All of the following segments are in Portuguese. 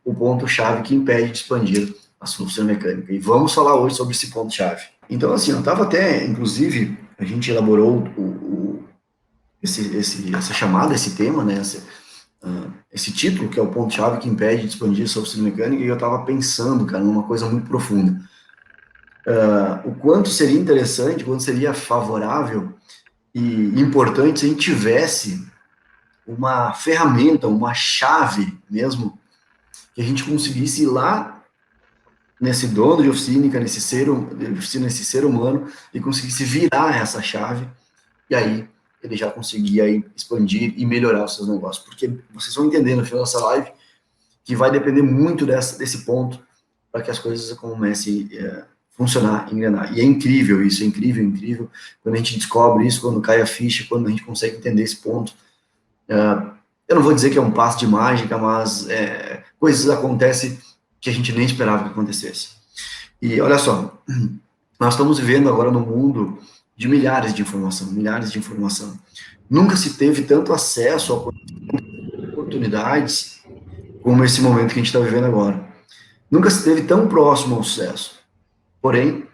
o ponto-chave que impede de expandir a sua oficina mecânica. E vamos falar hoje sobre esse ponto-chave. Então, assim, eu estava até, inclusive, a gente elaborou essa chamada, esse tema, né, esse título, que é o ponto-chave que impede de expandir a sua oficina mecânica, e eu estava pensando, cara, numa coisa muito profunda. O quanto seria interessante, quanto seria favorável e importante se a gente tivesse uma ferramenta, uma chave mesmo, que a gente conseguisse ir lá nesse dono de oficina, nesse ser humano, e conseguisse virar essa chave, e aí ele já conseguia aí expandir e melhorar os seus negócios. Porque vocês vão entender no final dessa live que vai depender muito desse ponto para que as coisas comecem a funcionar, engrenar. E é incrível isso, é incrível, incrível. Quando a gente descobre isso, quando cai a ficha, quando a gente consegue entender esse ponto. Eu não vou dizer que é um passe de mágica, mas coisas acontecem que a gente nem esperava que acontecesse. E olha só, nós estamos vivendo agora num mundo de milhares de informação, milhares de informação. Nunca se teve tanto acesso a oportunidades como esse momento que a gente está vivendo agora. Nunca se teve tão próximo ao sucesso. Porém,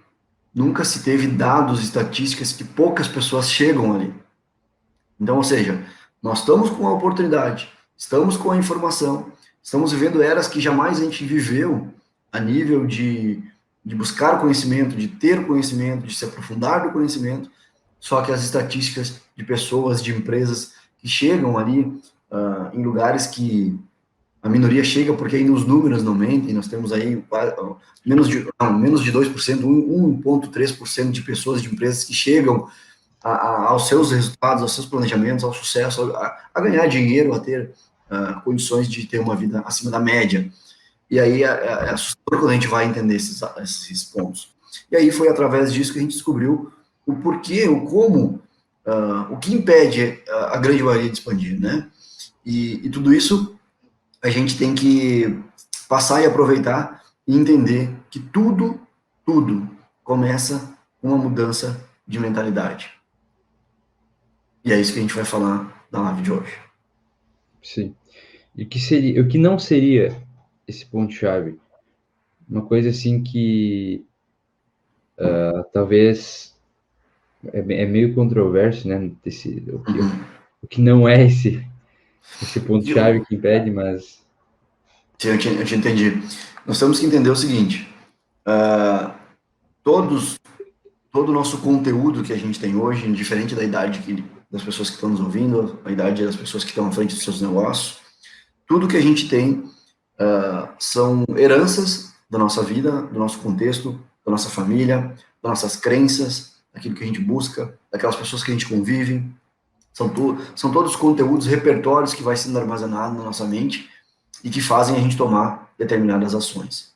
nunca se teve dados, estatísticas que poucas pessoas chegam ali. Então, ou seja, nós estamos com a oportunidade, estamos com a informação, estamos vivendo eras que jamais a gente viveu a nível de buscar conhecimento, de ter conhecimento, de se aprofundar no conhecimento, só que as estatísticas de pessoas, de empresas que chegam ali em lugares que a minoria chega porque aí os números não mentem, nós temos aí menos de 2%, 1,3% de pessoas, de empresas que chegam aos seus resultados, aos seus planejamentos, ao sucesso, a ganhar dinheiro, a ter condições de ter uma vida acima da média. E aí é assustador quando a gente vai entender esses pontos. E aí foi através disso que a gente descobriu o porquê, o como, o que impede a grande maioria de expandir, né? E tudo isso a gente tem que passar e aproveitar e entender que tudo começa com uma mudança de mentalidade. E é isso que a gente vai falar na live de hoje. Sim. E o que não seria esse ponto-chave? Uma coisa assim que talvez é meio controverso, né? O que não é esse ponto-chave que impede, mas... Sim, eu te entendi. Nós temos que entender o seguinte, todo o nosso conteúdo que a gente tem hoje, indiferente da idade das pessoas que estão nos ouvindo, a idade das pessoas que estão à frente dos seus negócios, tudo que a gente tem são heranças da nossa vida, do nosso contexto, da nossa família, das nossas crenças, daquilo que a gente busca, daquelas pessoas que a gente convive. São todos conteúdos, repertórios que vai sendo armazenado na nossa mente e que fazem a gente tomar determinadas ações.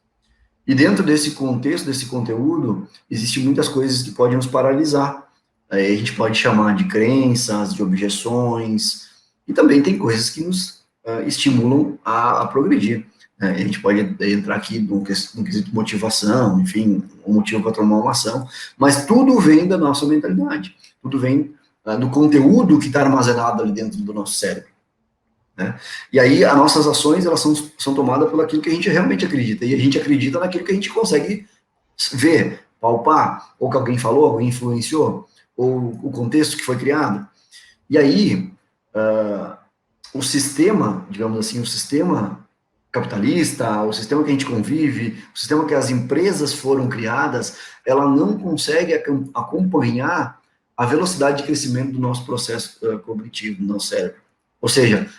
E dentro desse contexto, desse conteúdo, existem muitas coisas que podem nos paralisar. Aí a gente pode chamar de crenças, de objeções, e também tem coisas que nos estimulam a progredir. A gente pode entrar aqui no quesito motivação, enfim, um motivo para tomar uma ação, mas tudo vem da nossa mentalidade, tudo vem do conteúdo que está armazenado ali dentro do nosso cérebro. Né? E aí as nossas ações elas são tomadas por aquilo que a gente realmente acredita, e a gente acredita naquilo que a gente consegue ver, palpar, ou que alguém falou, alguém influenciou, ou o contexto que foi criado. E aí o sistema, digamos assim, o sistema capitalista, o sistema que a gente convive, o sistema que as empresas foram criadas, ela não consegue acompanhar a velocidade de crescimento do nosso processo cognitivo, do nosso cérebro. Ou seja,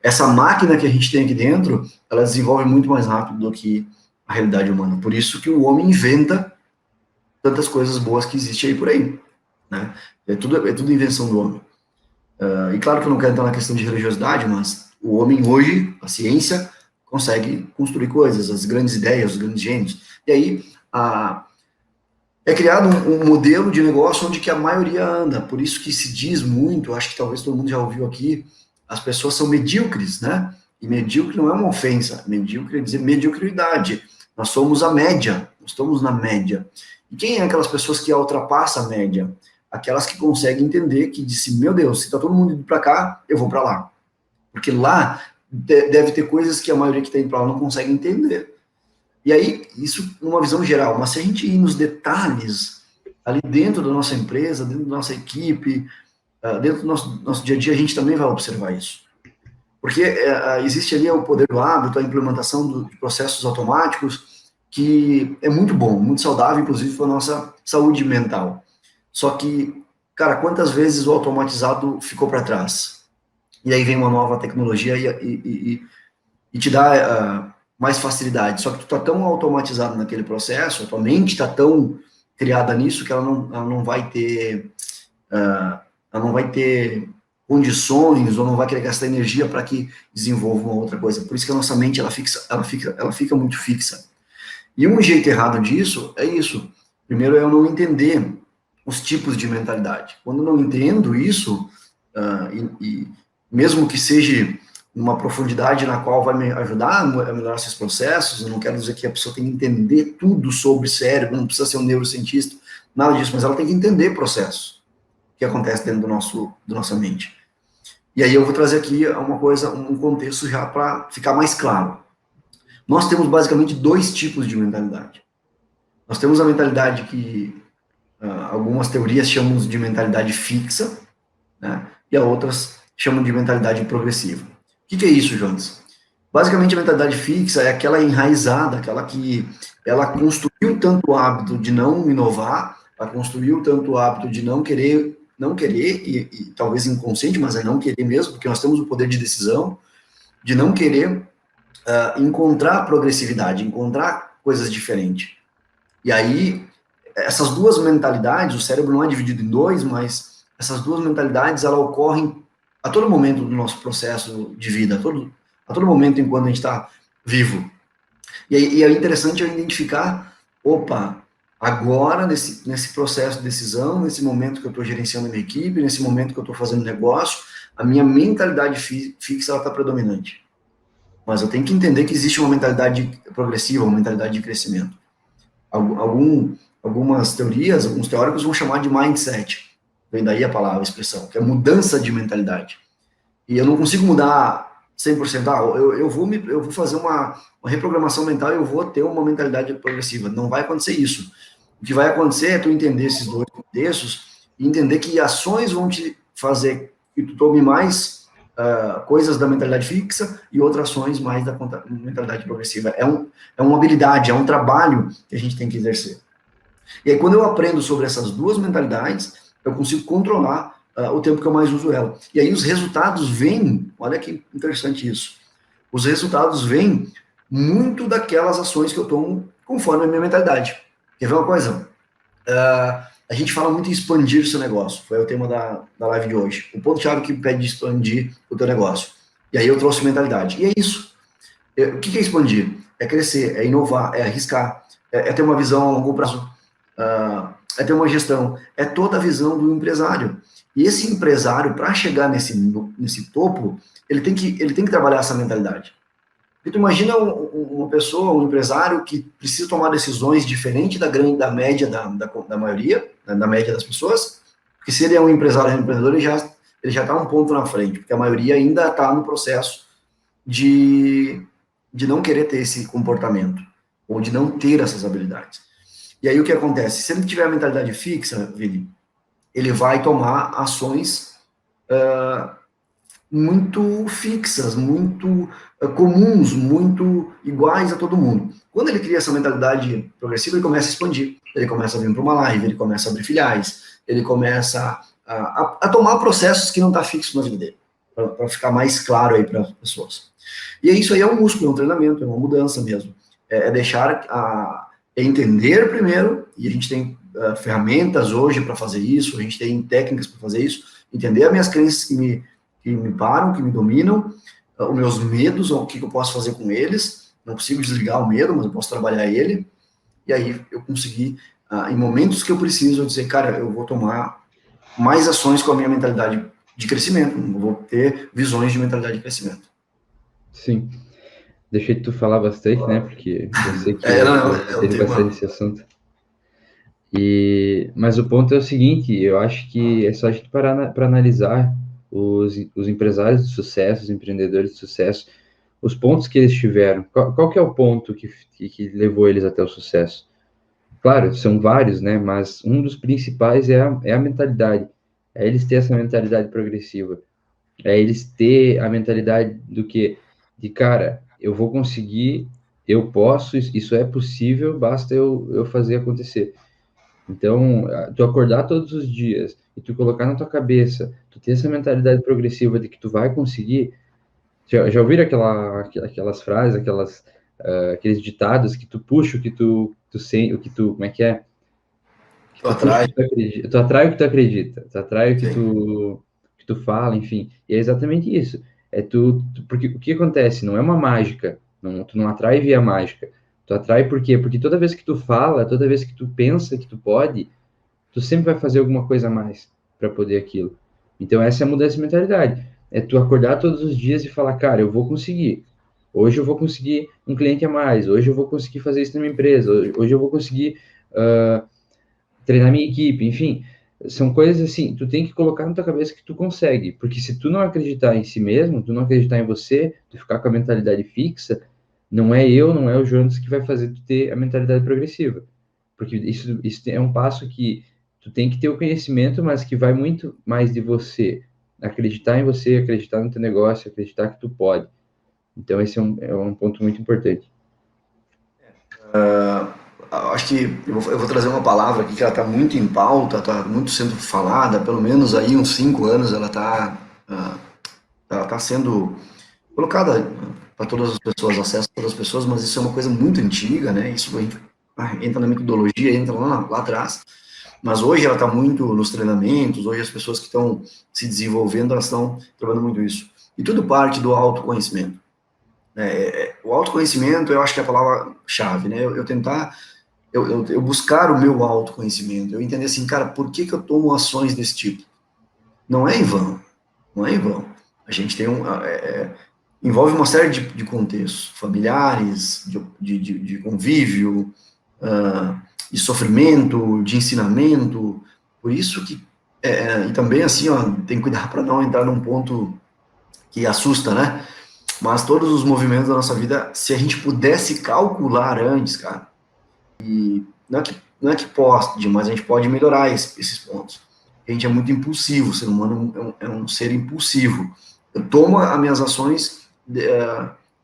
essa máquina que a gente tem aqui dentro, ela desenvolve muito mais rápido do que a realidade humana. Por isso que o homem inventa tantas coisas boas que existem aí por aí. Né? É tudo invenção do homem. E claro que eu não quero entrar na questão de religiosidade, mas o homem hoje, a ciência, consegue construir coisas, as grandes ideias, os grandes gênios. E aí, é criado um modelo de negócio onde que a maioria anda. Por isso que se diz muito, acho que talvez todo mundo já ouviu aqui, as pessoas são medíocres, né? E medíocre não é uma ofensa, medíocre é dizer mediocridade. Nós somos a média, nós estamos na média. E quem é aquelas pessoas que ultrapassam a média? Aquelas que conseguem entender que disse, meu Deus, se está todo mundo indo para cá, eu vou para lá. Porque lá, deve ter coisas que a maioria que está indo para lá não consegue entender. E aí, isso numa visão geral, mas se a gente ir nos detalhes, ali dentro da nossa empresa, dentro da nossa equipe, dentro do nosso dia a dia, a gente também vai observar isso. Porque existe ali o poder do hábito, a implementação de processos automáticos, que é muito bom, muito saudável, inclusive para a nossa saúde mental. Só que, cara, quantas vezes o automatizado ficou para trás? E aí vem uma nova tecnologia e te dá mais facilidade. Só que tu está tão automatizado naquele processo, a tua mente está tão criada nisso que ela não vai ter condições ou não vai querer gastar energia para que desenvolva uma outra coisa. Por isso que a nossa mente ela fica muito fixa. E um jeito errado disso é isso. Primeiro é eu não entender os tipos de mentalidade. Quando eu não entendo isso, e mesmo que seja numa profundidade na qual vai me ajudar a melhorar esses processos, eu não quero dizer que a pessoa tem que entender tudo sobre cérebro, não precisa ser um neurocientista, nada disso, mas ela tem que entender processos que acontece dentro da nossa mente. E aí eu vou trazer aqui uma coisa, um contexto já para ficar mais claro. Nós temos basicamente dois tipos de mentalidade. Nós temos a mentalidade que algumas teorias chamam de mentalidade fixa, né? E outras chamam de mentalidade progressiva. O que é isso, Jonas? Basicamente, a mentalidade fixa é aquela enraizada, aquela que ela construiu tanto o hábito de não inovar, ela construiu tanto o hábito de não querer, e talvez inconsciente, mas é não querer mesmo, porque nós temos o poder de decisão, de não querer encontrar progressividade, encontrar coisas diferentes. E aí, essas duas mentalidades, o cérebro não é dividido em dois, mas essas duas mentalidades, elas ocorrem a todo momento do nosso processo de vida, a todo momento enquanto a gente está vivo. E é interessante eu identificar, opa, agora, nesse processo de decisão, nesse momento que eu estou gerenciando a minha equipe, nesse momento que eu estou fazendo negócio, a minha mentalidade fixa está predominante. Mas eu tenho que entender que existe uma mentalidade progressiva, uma mentalidade de crescimento. Algumas teorias, alguns teóricos vão chamar de mindset, vem daí a palavra, a expressão, que é mudança de mentalidade. E eu não consigo mudar 100%, eu vou fazer uma reprogramação mental e eu vou ter uma mentalidade progressiva. Não vai acontecer isso. O que vai acontecer é tu entender esses dois contextos e entender que ações vão te fazer que tu tome mais coisas da mentalidade fixa e outras ações mais da mentalidade progressiva. É uma habilidade, é um trabalho que a gente tem que exercer. E aí, quando eu aprendo sobre essas duas mentalidades, eu consigo controlar o tempo que eu mais uso ela. E aí os resultados vêm, olha que interessante isso, os resultados vêm muito daquelas ações que eu tomo conforme a minha mentalidade. Quer ver uma coisa? A gente fala muito em expandir o seu negócio, foi o tema da live de hoje. O ponto-chave que pede expandir o teu negócio. E aí eu trouxe mentalidade. E é isso. O que é expandir? É crescer, é inovar, é arriscar, é ter uma visão a longo prazo, é ter uma gestão, é toda a visão do empresário. E esse empresário, para chegar nesse topo, ele tem que trabalhar essa mentalidade. Porque tu imagina uma pessoa, um empresário que precisa tomar decisões diferentes da média da maioria, da média das pessoas, porque se ele é um empresário, um empreendedor, ele já está um ponto na frente, porque a maioria ainda está no processo de não querer ter esse comportamento, ou de não ter essas habilidades. E aí o que acontece? Se ele tiver a mentalidade fixa, Vini, ele vai tomar ações muito fixas, muito comuns, muito iguais a todo mundo. Quando ele cria essa mentalidade progressiva, ele começa a expandir, ele começa a vir para uma live, ele começa a abrir filiais, ele começa a tomar processos que não está fixo na vida dele, para ficar mais claro aí para as pessoas. E isso aí é um músculo, é um treinamento, é uma mudança mesmo. É deixar entender primeiro, e a gente tem ferramentas hoje para fazer isso, a gente tem técnicas para fazer isso, entender as minhas crenças que me param, que me dominam, os meus medos, o que eu posso fazer com eles, não consigo desligar o medo, mas eu posso trabalhar ele, e aí eu consegui, em momentos que eu preciso, dizer, cara, eu vou tomar mais ações com a minha mentalidade de crescimento, eu vou ter visões de mentalidade de crescimento. Sim. Deixei tu falar bastante, né, porque eu sei que tem bastante esse assunto. Mas o ponto é o seguinte, eu acho que é só a gente parar para analisar os empresários de sucesso, os empreendedores de sucesso, os pontos que eles tiveram. Qual que é o ponto que levou eles até o sucesso? Claro, são vários, né? Mas um dos principais é a mentalidade. É eles ter essa mentalidade progressiva. É eles ter a mentalidade do que, de cara, eu vou conseguir, eu posso, isso é possível, basta eu fazer acontecer. Então, tu acordar todos os dias e tu colocar na tua cabeça, tu ter essa mentalidade progressiva de que tu vai conseguir. Já ouviram aquelas frases, aqueles ditados que tu puxa o que tu sente, o que tu, como é que é? Que Tu tu puxa o atrai, que tu acredita, tu atrai o que tu acredita, tu atrai o sim. que tu fala, enfim. E é exatamente isso. É porque o que acontece? Não é uma mágica, tu não atrai via mágica. Tu atrai por quê? Porque toda vez que tu fala, toda vez que tu pensa que tu pode, tu sempre vai fazer alguma coisa a mais para poder aquilo. Então essa é a mudança de mentalidade. É tu acordar todos os dias e falar, cara, eu vou conseguir. Hoje eu vou conseguir um cliente a mais. Hoje eu vou conseguir fazer isso na minha empresa. Hoje eu vou conseguir treinar minha equipe. Enfim, são coisas assim. Tu tem que colocar na tua cabeça que tu consegue. Porque se tu não acreditar em si mesmo, tu não acreditar em você, tu ficar com a mentalidade fixa, não é o Jonas que vai fazer tu ter a mentalidade progressiva. Porque isso é um passo que tu tem que ter o conhecimento, mas que vai muito mais de acreditar em você, acreditar no teu negócio, acreditar que tu pode. Então, esse é um ponto muito importante. Acho que eu vou trazer uma palavra aqui que ela está muito em pauta, está muito sendo falada, pelo menos aí uns 5 anos ela tá sendo colocada para todas as pessoas, acesso a todas as pessoas, mas isso é uma coisa muito antiga, né? Isso a gente entra na metodologia, entra lá atrás, mas hoje ela está muito nos treinamentos, hoje as pessoas que estão se desenvolvendo, elas estão trabalhando muito isso. E tudo parte do autoconhecimento. O autoconhecimento, eu acho que é a palavra-chave, né? Eu tentar, eu buscar o meu autoconhecimento, eu entender assim, cara, por que eu tomo ações desse tipo? Não é em vão, não é em vão. A gente tem envolve uma série de contextos, familiares, de convívio, de sofrimento, de ensinamento, por isso que, e também assim, ó, tem que cuidar para não entrar num ponto que assusta, né? Mas todos os movimentos da nossa vida, se a gente pudesse calcular antes, cara, não é que pode, mas a gente pode melhorar esses pontos. A gente é muito impulsivo, o ser humano é um ser impulsivo. Eu tomo as minhas ações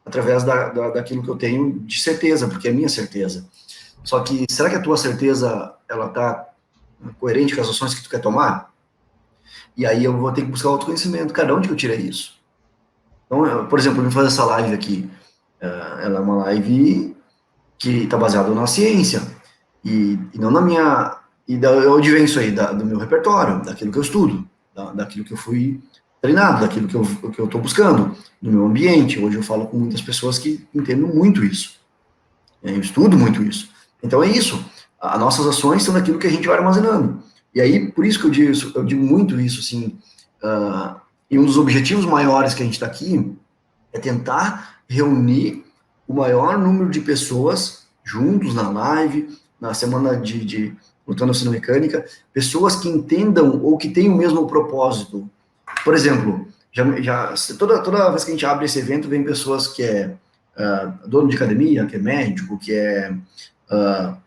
através daquilo que eu tenho de certeza, porque é minha certeza. Só que, será que a tua certeza, ela tá coerente com as ações que tu quer tomar? E aí eu vou ter que buscar autoconhecimento. Cara, onde que eu tirei isso? Então, por exemplo, eu vim fazer essa live aqui. Ela é uma live que está baseada na ciência. E não na minha... E onde vem isso aí? Do meu repertório, daquilo que eu estudo, daquilo que eu fui treinado, daquilo que eu estou buscando, no meu ambiente. Hoje eu falo com muitas pessoas que entendem muito isso. Eu estudo muito isso. Então é isso. As nossas ações são daquilo que a gente vai armazenando. E aí, por isso que eu digo muito isso, assim, e um dos objetivos maiores que a gente está aqui é tentar reunir o maior número de pessoas juntos na live, na semana de Lutando Oficina Mecânica, pessoas que entendam ou que tenham o mesmo propósito. Por exemplo, toda vez que a gente abre esse evento, vem pessoas que dono de academia, que é médico, que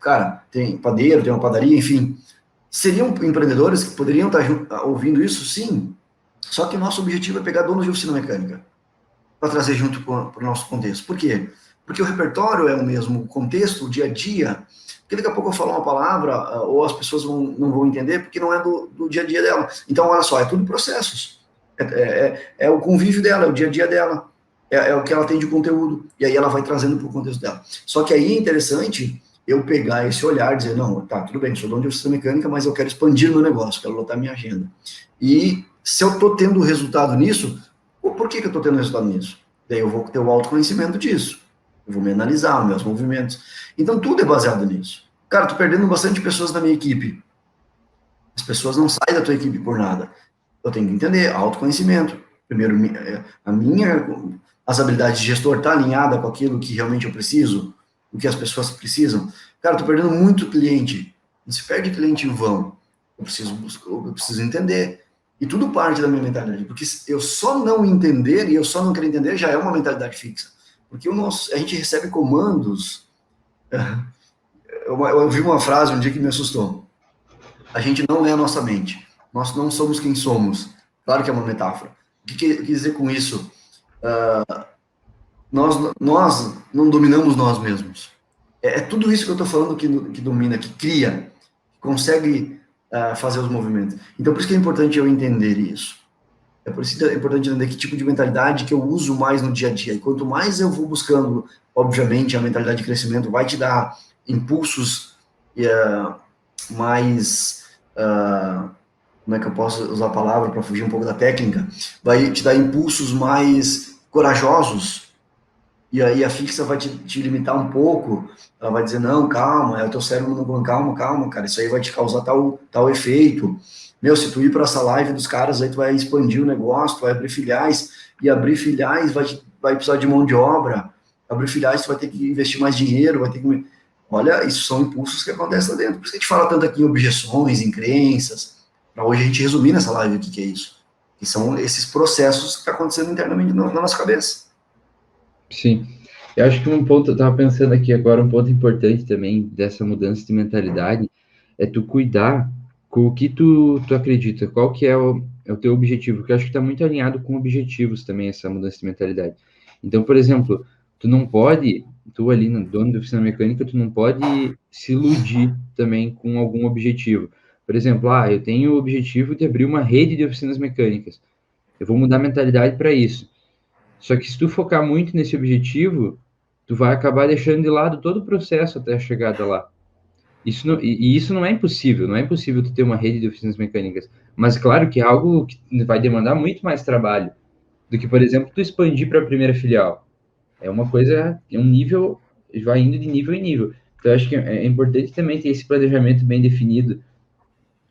cara, tem padeiro, tem uma padaria, enfim. Seriam empreendedores que poderiam estar ouvindo isso? Sim. Só que nosso objetivo é pegar donos de oficina mecânica para trazer junto para o nosso contexto. Por quê? Porque o repertório é o mesmo, o contexto, o dia a dia. Porque daqui a pouco eu falo uma palavra, ou as pessoas não vão entender, porque não é do dia a dia dela. Então, olha só, é tudo processos. É o convívio dela, é o dia a dia dela. É o que ela tem de conteúdo. E aí ela vai trazendo para o contexto dela. Só que aí é interessante eu pegar esse olhar e dizer, não, tá, tudo bem, sou dono de oficina mecânica, mas eu quero expandir meu negócio, quero lotar minha agenda. E se eu estou tendo resultado nisso, por que eu estou tendo resultado nisso? Daí eu vou ter o autoconhecimento disso. Eu vou me analisar, os meus movimentos. Então, tudo é baseado nisso. Cara, tô perdendo bastante pessoas da minha equipe. As pessoas não saem da tua equipe por nada. Eu tenho que entender, autoconhecimento. Primeiro, as habilidades de gestor tá alinhada com aquilo que realmente eu preciso, o que as pessoas precisam. Cara, tô perdendo muito cliente. Não se perde cliente em vão. Eu preciso entender. E tudo parte da minha mentalidade, porque eu só não entender e eu só não querer entender já é uma mentalidade fixa. Porque a gente recebe comandos. Eu ouvi uma frase um dia que me assustou. A gente não é a nossa mente. Nós não somos quem somos. Claro que é uma metáfora. O que quer dizer com isso? Nós não dominamos nós mesmos. É tudo isso que eu estou falando que domina, que cria, que consegue fazer os movimentos. Então, por isso que é importante eu entender isso. É por isso que é importante entender que tipo de mentalidade que eu uso mais no dia a dia. E quanto mais eu vou buscando, obviamente, a mentalidade de crescimento vai te dar impulsos mais... como é que eu posso usar a palavra para fugir um pouco da técnica? Vai te dar impulsos mais corajosos. E aí a fixa vai te limitar um pouco. Ela vai dizer, não, calma, é o teu cérebro não calma, cara, isso aí vai te causar tal efeito. Meu, se tu ir para essa live dos caras, aí tu vai expandir o negócio, tu vai abrir filiais, e abrir filiais vai precisar de mão de obra, abrir filiais tu vai ter que investir mais dinheiro, vai ter que... Olha, isso são impulsos que acontecem lá dentro. Por isso que a gente fala tanto aqui em objeções, em crenças, para hoje a gente resumir nessa live o que é isso. Que são esses processos que estão acontecendo internamente na nossa cabeça. Sim. Eu acho que um ponto, eu estava pensando aqui agora, um ponto importante também dessa mudança de mentalidade é tu cuidar com o que tu acredita, qual que é o teu objetivo, porque eu acho que está muito alinhado com objetivos também, essa mudança de mentalidade. Então, por exemplo, tu ali no dono da oficina mecânica, tu não pode se iludir também com algum objetivo. Por exemplo, eu tenho o objetivo de abrir uma rede de oficinas mecânicas. Eu vou mudar a mentalidade para isso. Só que se tu focar muito nesse objetivo, tu vai acabar deixando de lado todo o processo até a chegada lá. Isso não é impossível, não é impossível tu ter uma rede de oficinas mecânicas. Mas claro que é algo que vai demandar muito mais trabalho do que, por exemplo, tu expandir para a primeira filial. É uma coisa, é um nível, vai indo de nível em nível. Então, eu acho que é importante também ter esse planejamento bem definido,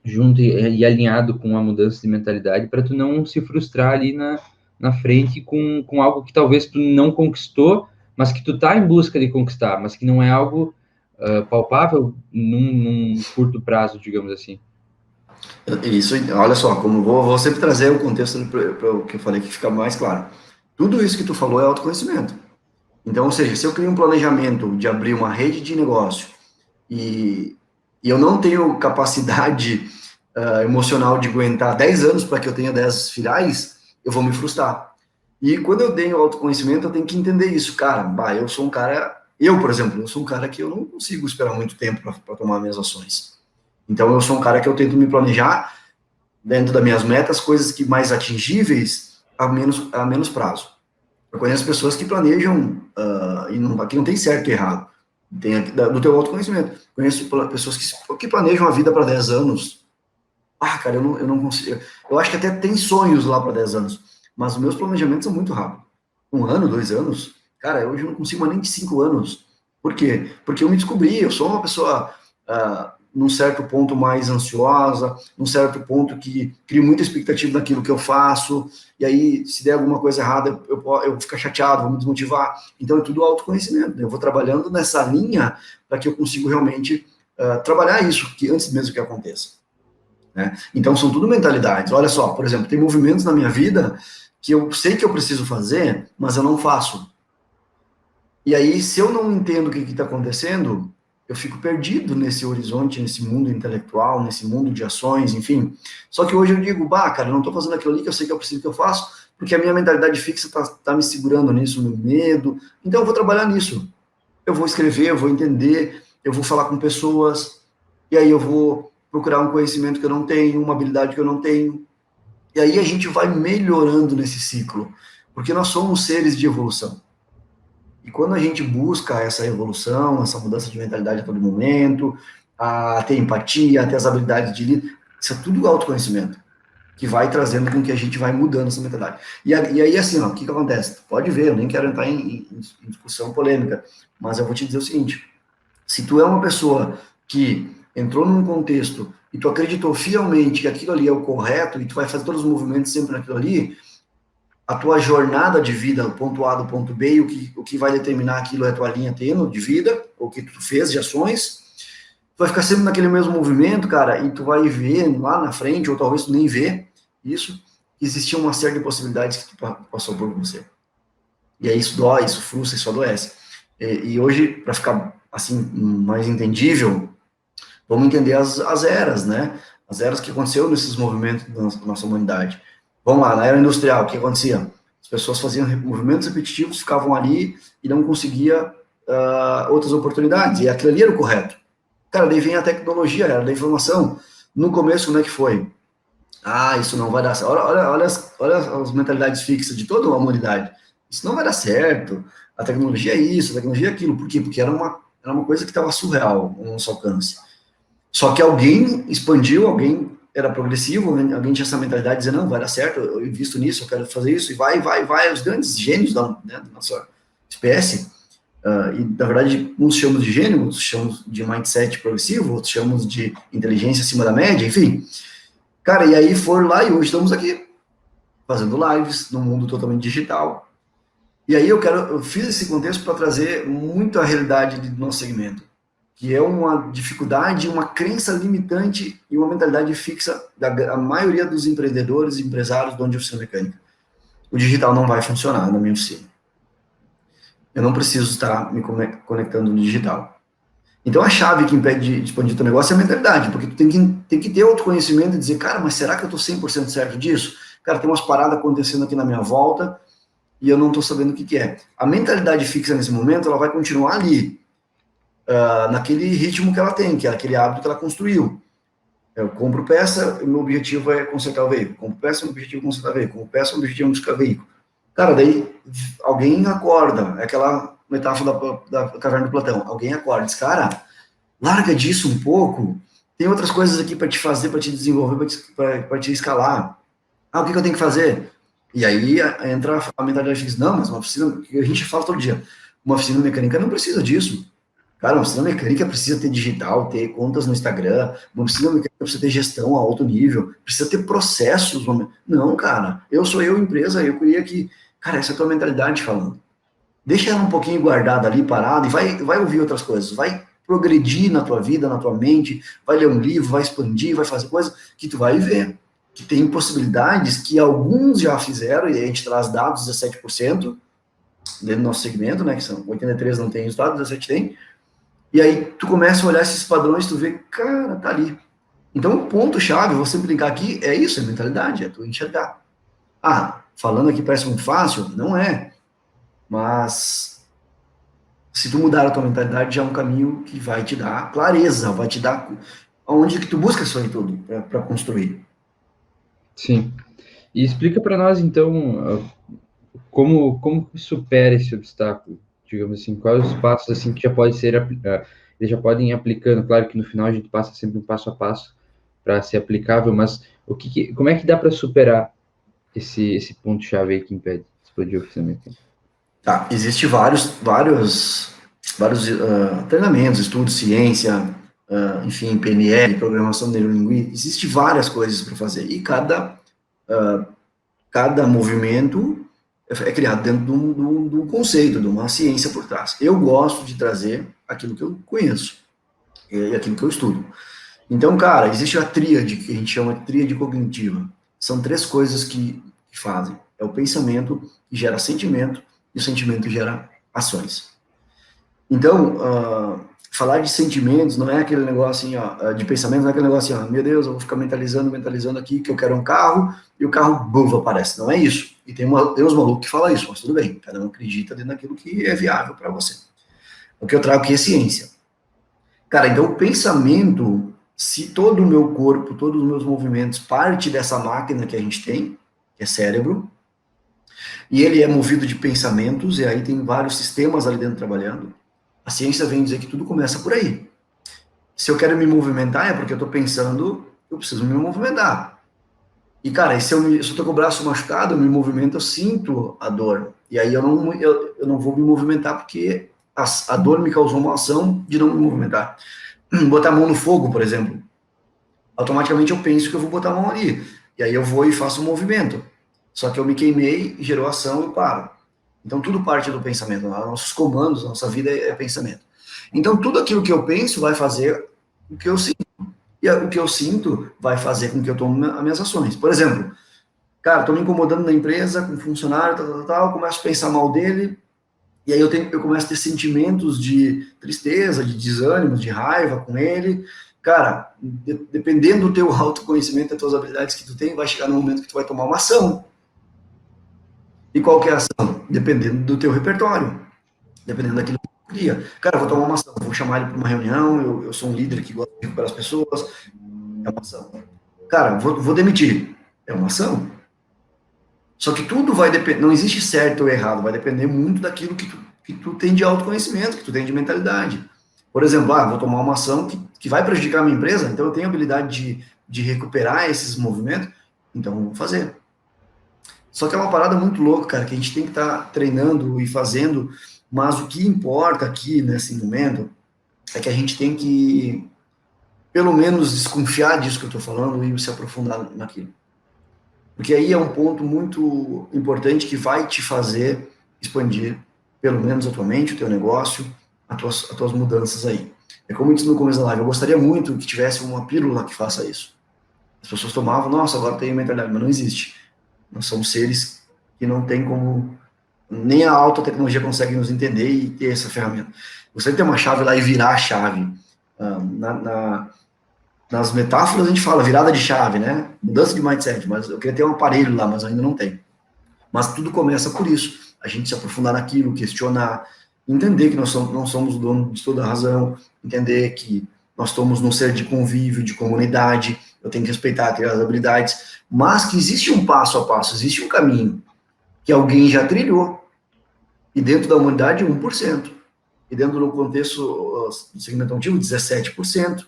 junto e alinhado com a mudança de mentalidade, para tu não se frustrar ali na frente com algo que talvez tu não conquistou, mas que tu tá em busca de conquistar, mas que não é algo palpável num curto prazo, digamos assim. Isso, olha só, como vou sempre trazer o contexto para o que eu falei que fica mais claro. Tudo isso que tu falou é autoconhecimento. Então, ou seja, se eu crio um planejamento de abrir uma rede de negócio e eu não tenho capacidade emocional de aguentar 10 anos para que eu tenha 10 filiais, eu vou me frustrar. E quando eu tenho autoconhecimento, eu tenho que entender isso. Cara, eu sou um cara, por exemplo, eu sou um cara que eu não consigo esperar muito tempo para tomar minhas ações. Então, eu sou um cara que eu tento me planejar dentro das minhas metas, coisas que mais atingíveis a menos prazo. Eu conheço pessoas que planejam, aqui não tem certo e errado, tem do teu autoconhecimento. Conheço pessoas que planejam a vida para 10 anos. Cara, eu não consigo. Eu acho que até tem sonhos lá para 10 anos, mas os meus planejamentos são muito rápidos. 1 ano, 2 anos, cara, hoje eu não consigo mais nem de 5 anos. Por quê? Porque eu me descobri, eu sou uma pessoa num certo ponto mais ansiosa, num certo ponto que crio muita expectativa naquilo que eu faço, e aí, se der alguma coisa errada, eu vou ficar chateado, vou me desmotivar. Então, é tudo autoconhecimento. Eu vou trabalhando nessa linha para que eu consiga realmente trabalhar isso, que antes mesmo que aconteça. Né? Então, são tudo mentalidades. Olha só, por exemplo, tem movimentos na minha vida que eu sei que eu preciso fazer, mas eu não faço. E aí, se eu não entendo o que está acontecendo, eu fico perdido nesse horizonte, nesse mundo intelectual, nesse mundo de ações, enfim. Só que hoje eu digo, cara, eu não estou fazendo aquilo ali que eu sei que eu preciso que eu faço, porque a minha mentalidade fixa está me segurando nisso, no medo. Então, eu vou trabalhar nisso. Eu vou escrever, eu vou entender, eu vou falar com pessoas, e aí eu vou procurar um conhecimento que eu não tenho, uma habilidade que eu não tenho. E aí a gente vai melhorando nesse ciclo, porque nós somos seres de evolução. E quando a gente busca essa evolução, essa mudança de mentalidade a todo momento, a ter empatia, a ter as habilidades de líder, isso é tudo autoconhecimento, que vai trazendo com que a gente vai mudando essa mentalidade. E aí, assim, o que acontece? Pode ver, eu nem quero entrar em discussão polêmica, mas eu vou te dizer o seguinte, se tu é uma pessoa que entrou num contexto e tu acreditou fielmente que aquilo ali é o correto e tu vai fazer todos os movimentos sempre naquilo ali, a tua jornada de vida, o ponto A do ponto B, o que vai determinar aquilo é a tua linha tênue de vida, o que tu fez de ações, tu vai ficar sempre naquele mesmo movimento, cara, e tu vai ver lá na frente, ou talvez tu nem vê isso, existia uma série de possibilidades que tu passou por você. E aí isso dói, isso frustra, isso adoece. E hoje, para ficar assim mais entendível, vamos entender as eras, né? As eras que aconteceu nesses movimentos da nossa humanidade. Vamos lá, na era industrial, o que acontecia? As pessoas faziam movimentos repetitivos, ficavam ali e não conseguia outras oportunidades, e aquilo ali era o correto. Cara, daí vem a tecnologia, era da informação. No começo, como é que foi? Ah, isso não vai dar certo. Olha as mentalidades fixas de toda a humanidade. Isso não vai dar certo. A tecnologia é isso, a tecnologia é aquilo. Por quê? Porque era uma coisa que estava surreal no nosso alcance. Só que alguém expandiu, alguém era progressivo, alguém tinha essa mentalidade de dizer, não, vai dar certo, eu invisto nisso, eu quero fazer isso, e vai. Os grandes gênios da nossa espécie, e na verdade, uns chamam de gênio, outros chamam de mindset progressivo, outros chamam de inteligência acima da média, enfim. Cara, e aí foram lá e hoje estamos aqui, fazendo lives, num mundo totalmente digital. E aí eu fiz esse contexto para trazer muito a realidade do nosso segmento, que é uma dificuldade, uma crença limitante e uma mentalidade fixa da maioria dos empreendedores e empresários do de oficina mecânica. O digital não vai funcionar na minha oficina. Eu não preciso estar me conectando no digital. Então, a chave que impede de expandir teu negócio é a mentalidade, porque tu tem que ter autoconhecimento e dizer, cara, mas será que eu estou 100% certo disso? Cara, tem umas paradas acontecendo aqui na minha volta e eu não estou sabendo o que é. A mentalidade fixa nesse momento, ela vai continuar ali, naquele ritmo que ela tem, que é aquele hábito que ela construiu. Eu compro peça, o meu objetivo é consertar o veículo. Compro peça, o meu objetivo é consertar o veículo. Compro peça, o meu objetivo é buscar o veículo. Cara, daí alguém acorda, é aquela metáfora da caverna do Platão. Alguém acorda, diz, cara, larga disso um pouco, tem outras coisas aqui para te fazer, para te desenvolver, para te escalar. Ah, o que eu tenho que fazer? E aí entra a mentalidade que diz, não, mas uma oficina, que a gente fala todo dia, uma oficina mecânica não precisa disso. Cara, uma oficina mecânica precisa ter digital, ter contas no Instagram, uma oficina mecânica precisa ter gestão a alto nível, precisa ter processos. Não, cara, eu sou empresa, eu queria que... Cara, essa é a tua mentalidade falando. Deixa ela um pouquinho guardada ali, parada, e vai ouvir outras coisas, vai progredir na tua vida, na tua mente, vai ler um livro, vai expandir, vai fazer coisas que tu vai ver, que tem possibilidades que alguns já fizeram, e a gente traz dados, 17% dentro do nosso segmento, né, que são 83 não tem resultado, 17 tem, e aí tu começa a olhar esses padrões, tu vê, cara, tá ali. Então o ponto-chave, vou sempre brincar aqui, é isso, é mentalidade, é tu enxergar. Ah, falando aqui parece muito fácil, não é, mas se tu mudar a tua mentalidade, já é um caminho que vai te dar clareza, vai te dar onde que tu busca isso aí tudo para construir. Sim. E explica para nós, então, como supera esse obstáculo, digamos assim, quais os passos assim que já pode ser, eles já podem ir aplicando, claro que no final a gente passa sempre um passo a passo para ser aplicável, mas como é que dá para superar esse ponto-chave aí que impede de explodir o oficina? Tá, existe vários treinamentos, estudos, ciência, enfim, PNL, programação neurolinguística, existe várias coisas para fazer, e cada movimento é criado dentro de um conceito, de uma ciência por trás. Eu gosto de trazer aquilo que eu conheço e aquilo que eu estudo. Então, cara, existe a tríade, que a gente chama de tríade cognitiva. São três coisas que fazem. É o pensamento que gera sentimento, e o sentimento gera ações. Então, falar de sentimentos não é aquele negócio assim, de pensamento, não é aquele negócio assim, meu Deus, eu vou ficar mentalizando aqui que eu quero um carro, e o carro, buf, aparece. Não é isso. E tem uns malucos que falam isso, mas tudo bem, cada um acredita dentro daquilo que é viável para você. O que eu trago aqui é ciência. Cara, então o pensamento, se todo o meu corpo, todos os meus movimentos parte dessa máquina que a gente tem, que é cérebro, e ele é movido de pensamentos, e aí tem vários sistemas ali dentro trabalhando, a ciência vem dizer que tudo começa por aí. Se eu quero me movimentar, é porque eu estou pensando, eu preciso me movimentar. E, cara, se eu estou com o braço machucado, eu me movimento, eu sinto a dor. E aí eu não vou me movimentar porque a dor me causou uma ação de não me movimentar. Botar a mão no fogo, por exemplo. Automaticamente eu penso que eu vou botar a mão ali. E aí eu vou e faço um movimento. Só que eu me queimei, gerou ação e eu paro. Então tudo parte do pensamento. Nossos comandos, nossa vida é pensamento. Então tudo aquilo que eu penso vai fazer o que eu sinto. E o que eu sinto vai fazer com que eu tome as minhas ações. Por exemplo, Cara, estou me incomodando na empresa, com funcionário, começo a pensar mal dele, e aí eu começo a ter sentimentos de tristeza, de desânimo, de raiva com ele. Cara, dependendo do teu autoconhecimento, das tuas habilidades que tu tem, vai chegar no momento que tu vai tomar uma ação. E qual que é a ação? Dependendo do teu repertório, dependendo daquilo que tu cria. Cara, eu vou tomar uma ação, vou chamar ele para uma reunião, eu sou um líder que gosta de recuperar as pessoas, é uma ação. Cara, vou demitir, é uma ação. Só que tudo vai depender, não existe certo ou errado, vai depender muito daquilo que tu tem de autoconhecimento, que tu tem de mentalidade. Por exemplo, vou tomar uma ação que vai prejudicar a minha empresa, então eu tenho a habilidade de recuperar esses movimentos, então eu vou fazer. Só que é uma parada muito louca, cara, que a gente tem que estar treinando e fazendo, mas o que importa aqui, nesse momento, é que a gente tem que, pelo menos, desconfiar disso que eu estou falando e se aprofundar naquilo. Porque aí é um ponto muito importante que vai te fazer expandir, pelo menos a tua mente, o teu negócio, as tuas mudanças aí. É como eu disse no começo da live, eu gostaria muito que tivesse uma pílula que faça isso. As pessoas tomavam, nossa, agora tem mentalidade, mas não existe. Nós somos seres que não tem como, nem a alta tecnologia consegue nos entender e ter essa ferramenta. Você tem uma chave lá e virar a chave. Nas metáforas a gente fala virada de chave, né? Mudança de mindset, mas eu queria ter um aparelho lá, mas eu ainda não tenho. Mas tudo começa por isso. A gente se aprofundar naquilo, questionar, entender que nós não somos o dono de toda a razão, entender que nós somos num ser de convívio, de comunidade, eu tenho que respeitar, ter as habilidades, mas que existe um passo a passo, existe um caminho que alguém já trilhou. E dentro da humanidade, 1%. E dentro do contexto do segmento ativo, 17%.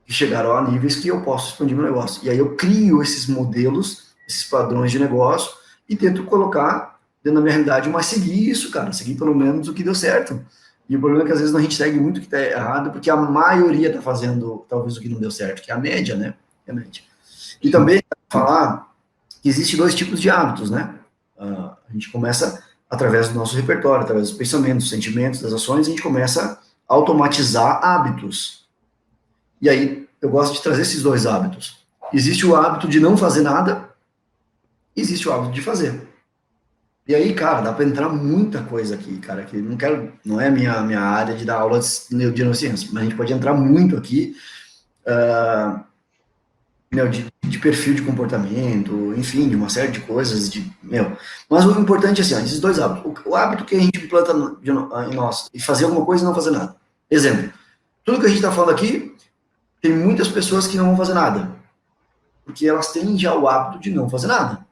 Que chegaram a níveis que eu posso expandir meu negócio. E aí eu crio esses modelos, esses padrões de negócio, e tento colocar dentro da minha realidade, mas seguir isso, cara, seguir pelo menos o que deu certo. E o problema é que às vezes a gente segue muito o que está errado, porque a maioria está fazendo talvez o que não deu certo, que é a média, né? É a média. E também falar que existe 2 tipos de hábitos, né? A gente começa através do nosso repertório, através dos pensamentos, dos sentimentos, das ações, a gente começa a automatizar hábitos. E aí, eu gosto de trazer esses 2 hábitos. Existe o hábito de não fazer nada, existe o hábito de fazer. E aí, cara, dá para entrar muita coisa aqui, cara, que não é a minha área de dar aula de neurociência, mas a gente pode entrar muito aqui, de perfil de comportamento, enfim, de uma série de coisas, mas o importante é assim, esses 2 hábitos. O hábito que a gente implanta em nós, e fazer alguma coisa e não fazer nada. Exemplo, tudo que a gente está falando aqui, tem muitas pessoas que não vão fazer nada, porque elas têm já o hábito de não fazer nada.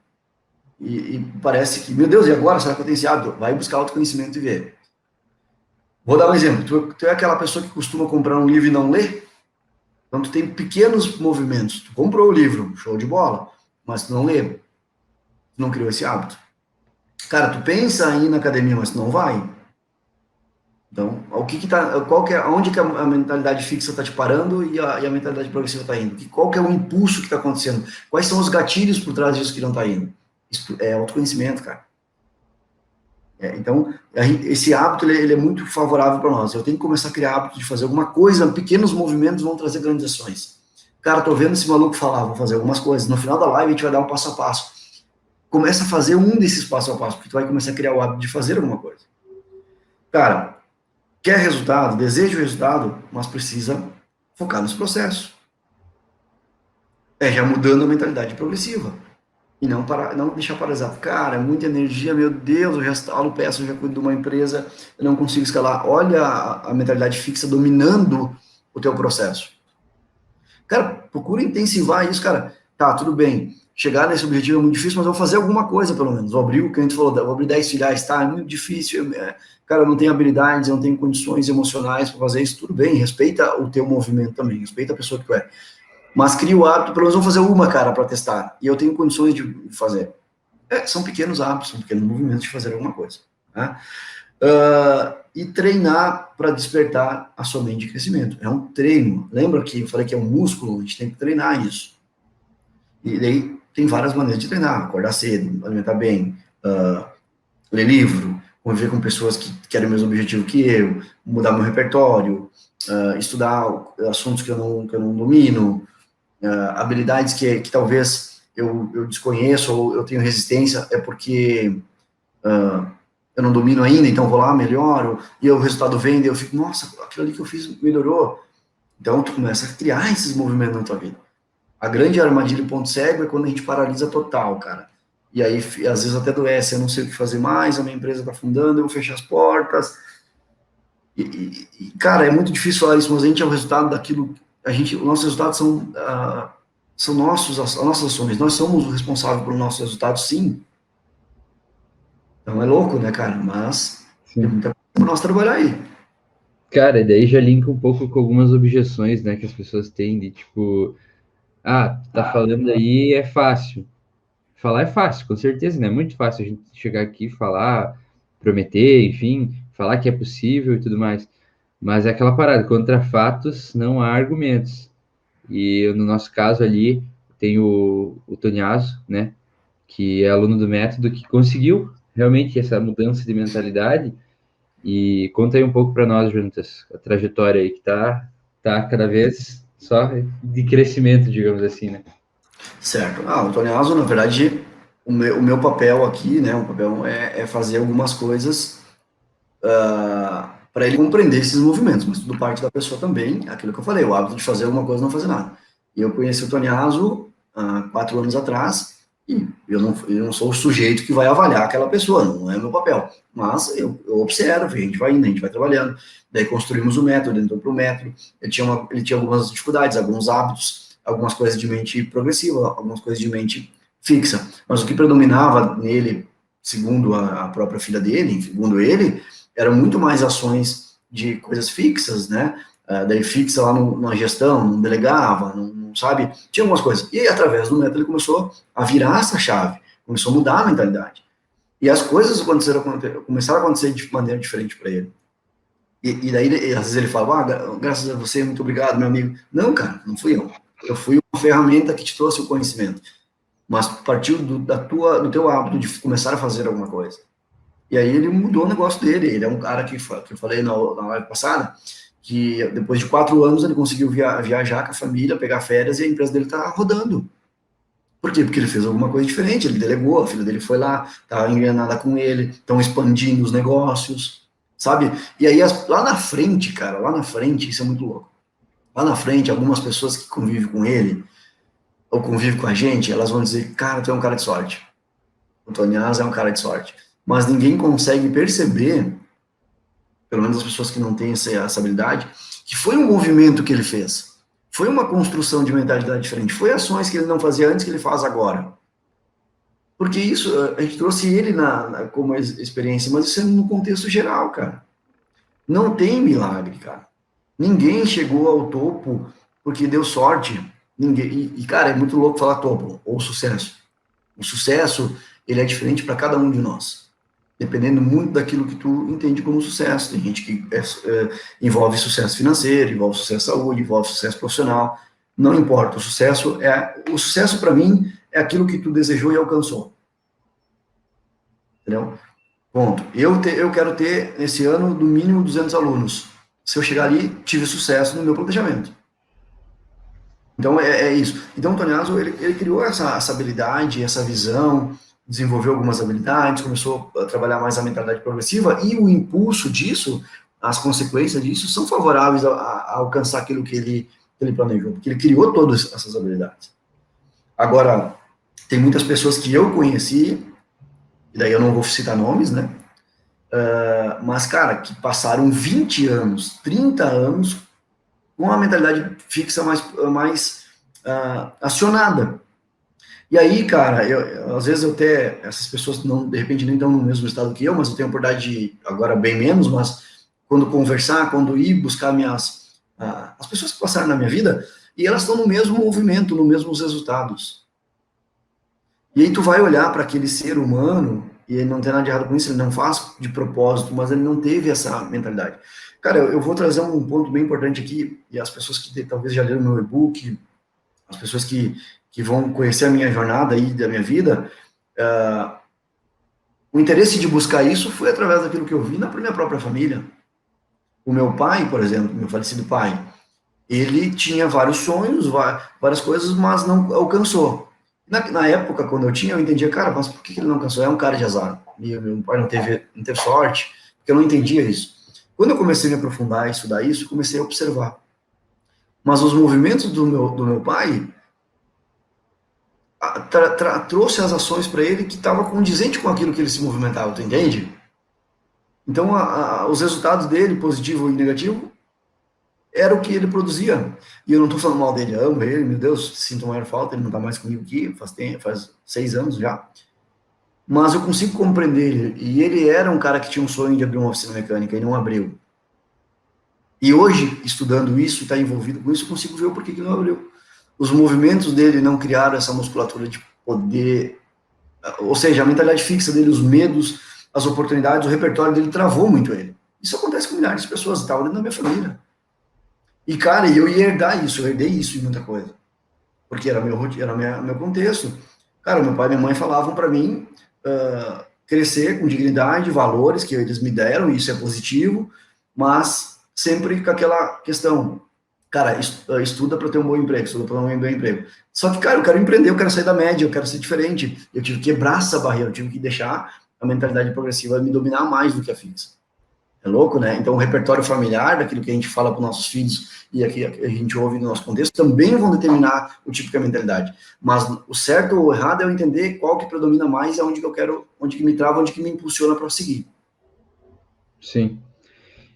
E parece que, meu Deus, e agora? Será que eu tenho esse hábito? Vai buscar autoconhecimento e ver. Vou dar um exemplo. Tu é aquela pessoa que costuma comprar um livro e não lê? Então, tu tem pequenos movimentos. Tu comprou o livro, show de bola, mas tu não lê. Tu não criou esse hábito. Cara, tu pensa em ir na academia, mas tu não vai. Então, onde que a mentalidade fixa está te parando e a mentalidade progressiva está indo? Qual que é o impulso que está acontecendo? Quais são os gatilhos por trás disso que não está indo? Isso é autoconhecimento, cara. Então, esse hábito, ele é muito favorável para nós. Eu tenho que começar a criar hábito de fazer alguma coisa, pequenos movimentos vão trazer grandes ações. Cara, tô vendo esse maluco falar, vou fazer algumas coisas. No final da live, a gente vai dar um passo a passo. Começa a fazer um desses passo a passo, porque tu vai começar a criar o hábito de fazer alguma coisa. Cara, quer resultado, deseja o resultado, mas precisa focar nos processos. Já mudando a mentalidade progressiva. E não deixar paralisado. Cara, é muita energia, meu Deus, eu já instalo peça, eu já cuido de uma empresa, eu não consigo escalar. Olha a mentalidade fixa dominando o teu processo. Cara, procura intensivar isso, cara. Tá, tudo bem. Chegar nesse objetivo é muito difícil, mas eu vou fazer alguma coisa, pelo menos. Vou abrir o que a gente falou, vou abrir 10 filiais, tá? É muito difícil. Cara, eu não tenho habilidades, eu não tenho condições emocionais para fazer isso. Tudo bem, respeita o teu movimento também, respeita a pessoa que tu é. Mas cria o hábito, pelo menos vou fazer uma, cara, para testar. E eu tenho condições de fazer. São pequenos hábitos, são pequenos movimentos de fazer alguma coisa. Né? E treinar para despertar a sua mente de crescimento. É um treino. Lembra que eu falei que é um músculo? A gente tem que treinar isso. E daí tem várias maneiras de treinar. Acordar cedo, alimentar bem, ler livro, conviver com pessoas que querem o mesmo objetivo que eu, mudar meu repertório, estudar assuntos que eu não domino, habilidades que talvez eu desconheço ou eu tenho resistência, é porque eu não domino ainda, então vou lá, melhoro, e o resultado vem, e eu fico, nossa, aquilo ali que eu fiz melhorou. Então, tu começa a criar esses movimentos na tua vida. A grande armadilha do ponto cego é quando a gente paralisa total, cara. E aí, às vezes até adoece, eu não sei o que fazer mais, a minha empresa está afundando, eu vou fechar as portas. Cara, é muito difícil falar isso, mas a gente é o resultado daquilo, os nossos resultados são nossos, as nossas ações. Nós somos o responsável pelo nosso resultado, sim. Então é louco, né, cara? Mas tem Sim. muita coisa para nós trabalhar aí. Cara, e daí já linka um pouco com algumas objeções, né, que as pessoas têm de tipo, ah, tá falando aí é fácil. Falar é fácil, com certeza, né? É muito fácil a gente chegar aqui e falar, prometer, enfim, falar que é possível e tudo mais. Mas é aquela parada, contra fatos não há argumentos. E no nosso caso ali, tem o Tonhaso, né? Que é aluno do método, que conseguiu realmente essa mudança de mentalidade. E conta aí um pouco para nós, Juntas, a trajetória aí que tá cada vez só de crescimento, digamos assim, né? Certo. O Tony Aso, na verdade, o meu papel aqui, né, o papel é fazer algumas coisas para ele compreender esses movimentos, mas tudo parte da pessoa também, aquilo que eu falei, o hábito de fazer alguma coisa e não fazer nada. E eu conheci o Tony Aso há 4 anos atrás, e eu não sou o sujeito que vai avaliar aquela pessoa, não é meu papel. Mas eu observo, a gente vai indo, a gente vai trabalhando. Daí construímos o método, entrou para o método. Ele tinha algumas dificuldades, alguns hábitos, algumas coisas de mente progressiva, algumas coisas de mente fixa. Mas o que predominava nele, segundo a própria filha dele, segundo ele, eram muito mais ações de coisas fixas, né? Daí fixa lá na gestão, não delegava, não sabe? Tinha algumas coisas. E através do método ele começou a virar essa chave, começou a mudar a mentalidade. E as coisas começaram a acontecer de maneira diferente para ele. E daí, às vezes ele fala, graças a você, muito obrigado, meu amigo. Não, cara, não fui eu. Eu fui uma ferramenta que te trouxe o conhecimento. Mas partiu do teu hábito de começar a fazer alguma coisa. E aí ele mudou o negócio dele. Ele é um cara que eu falei na live passada, que depois de 4 anos ele conseguiu viajar com a família, pegar férias, e a empresa dele está rodando. Por quê? Porque ele fez alguma coisa diferente, ele delegou, a filha dele foi lá, estava engrenada com ele, estão expandindo os negócios, sabe? E aí lá na frente, cara, lá na frente, isso é muito louco. Lá na frente, algumas pessoas que convivem com ele, ou convivem com a gente, elas vão dizer, cara, tu é um cara de sorte. O Tonhaz é um cara de sorte. Mas ninguém consegue perceber, pelo menos as pessoas que não têm essa habilidade, que foi um movimento que ele fez. Foi uma construção de mentalidade diferente. Foi ações que ele não fazia antes que ele faz agora. Porque isso, a gente trouxe ele como experiência, mas isso é no contexto geral, cara. Não tem milagre, cara. Ninguém chegou ao topo porque deu sorte. Ninguém. Cara, é muito louco falar topo ou sucesso. O sucesso, ele é diferente para cada um de nós, dependendo muito daquilo que tu entende como sucesso. Tem gente que envolve sucesso financeiro, envolve sucesso saúde, envolve sucesso profissional. Não importa, o sucesso para mim é aquilo que tu desejou e alcançou. Entendeu? Ponto. Eu quero ter, esse ano, no mínimo 200 alunos. Se eu chegar ali, tive sucesso no meu planejamento. Então, é isso. Então, o Tonhaso, ele criou essa habilidade, essa visão, desenvolveu algumas habilidades, começou a trabalhar mais a mentalidade progressiva, e o impulso disso, as consequências disso, são favoráveis a alcançar aquilo que ele planejou, porque ele criou todas essas habilidades. Agora, tem muitas pessoas que eu conheci, e daí eu não vou citar nomes, né? Mas, cara, que passaram 20 anos, 30 anos com a mentalidade fixa mais acionada. E aí, cara, às vezes essas pessoas não, de repente nem estão no mesmo estado que eu, mas eu tenho a oportunidade de, agora bem menos, mas quando conversar, quando ir buscar as pessoas que passaram na minha vida, e elas estão no mesmo movimento, nos mesmos resultados. E aí tu vai olhar para aquele ser humano, e ele não tem nada de errado com isso, ele não faz de propósito, mas ele não teve essa mentalidade. Cara, eu vou trazer um ponto bem importante aqui, e as pessoas que talvez já leram meu e-book, as pessoas que vão conhecer a minha jornada aí, da minha vida, o interesse de buscar isso foi através daquilo que eu vi na minha própria família. O meu pai, por exemplo, meu falecido pai, ele tinha vários sonhos, várias coisas, mas não alcançou. Na época, quando eu entendia, cara, mas por que ele não cansou? É um cara de azar. E meu pai não teve sorte, porque eu não entendia isso. Quando eu comecei a me aprofundar e estudar isso, comecei a observar. Mas os movimentos do meu pai trouxe as ações para ele que estavam condizente com aquilo que ele se movimentava, tu entende? Então, os resultados dele, positivo e negativo, era o que ele produzia. E eu não estou falando mal dele, amo ele, meu Deus, sinto maior falta, ele não está mais comigo aqui, faz 6 anos já. Mas eu consigo compreender ele. E ele era um cara que tinha um sonho de abrir uma oficina mecânica e não abriu. E hoje, estudando isso, está envolvido com isso, eu consigo ver o porquê que ele não abriu. Os movimentos dele não criaram essa musculatura de poder, ou seja, a mentalidade fixa dele, os medos, as oportunidades, o repertório dele travou muito ele. Isso acontece com milhares de pessoas, estava dentro da minha família. E, cara, eu ia herdar isso, eu herdei isso em muita coisa. Porque era meu contexto. Cara, meu pai e minha mãe falavam para mim crescer com dignidade, valores que eles me deram, e isso é positivo, mas sempre com aquela questão, cara, estuda para ter um bom emprego, estuda para ter um bom emprego. Só que, cara, eu quero empreender, eu quero sair da média, eu quero ser diferente. Eu tive que quebrar essa barreira, eu tive que deixar a mentalidade progressiva me dominar mais do que a fixa. É louco, né? Então, o repertório familiar, daquilo que a gente fala para os nossos filhos e aqui a gente ouve no nosso contexto, também vão determinar o tipo de mentalidade. Mas o certo ou o errado é eu entender qual que predomina mais, é onde que eu quero, onde que me trava, onde que me impulsiona para seguir. Sim.